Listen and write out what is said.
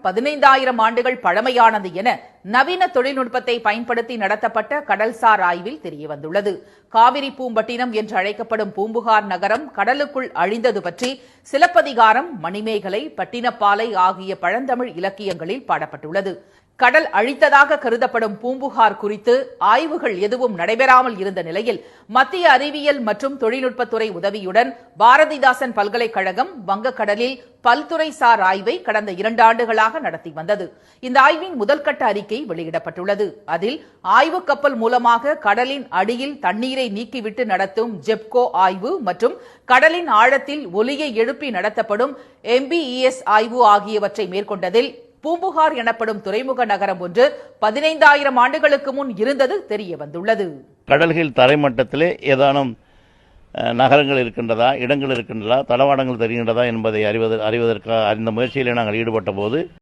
15,000 ஆண்டுகள் பழமையானது என நவீன தொழில்நுட்பத்தை பயன்படுத்தி நடத்தப்பட்ட கடல்சார் ஆய்வில் தெரியவந்துள்ளது. காவிரி பூம்பட்டினம் என்று அழைக்கப்படும் பூம்புகார் நகரம் கடலுக்குள் அழிந்தது பற்றி சிலப்பதிகாரம், மணிமேகலை, பட்டினப்பாலை ஆகிய பழந்தமிழ் இலக்கியங்களில் பாடப்பட்டுள்ளது. கடல் அழித்ததாக கருதப்படும் பூம்புகார் குறித்து ஆய்வுகள் எதுவும் நடைபெறாமல் இருந்த நிலையில் மத்திய அறிவியல் மற்றும் தொழில்நுட்பத்துறை உதவியுடன் பாரதிதாசன் பல்கலைக்கழகம் வங்கக்கடலில் பல்துறை சார் ஆய்வை கடந்த 2 ஆண்டுகளாக நடத்தி வந்தது. இந்த ஆய்வின் முதல்கட்ட அறிக்கை வெளியிடப்பட்டுள்ளது. அதில் ஆய்வு கப்பல் மூலமாக கடலின் அடியில் தண்ணீரை நீக்கிவிட்டு நடத்தும் ஜெப்கோ ஆய்வு மற்றும் கடலின் ஆழத்தில் ஒலியை எழுப்பி நடத்தப்படும் MBES ஆய்வு ஆகியவற்றை மேற்கொண்டதில் பூம்புகார் எனப்படும் துறைமுக நகரம் ஒன்று 15,000 ஆண்டுகளுக்கு முன் இருந்தது தெரியவந்துள்ளது. கடல்கள் தரைமட்டத்திலே ஏதானும் நகரங்கள் இருக்கின்றதா, இடங்கள் இருக்கின்றதா, தளவாடங்கள் தெரிகின்றதா என்பதை அறிவதற்காக அறிந்த முயற்சியில் நாங்கள் ஈடுபட்ட போது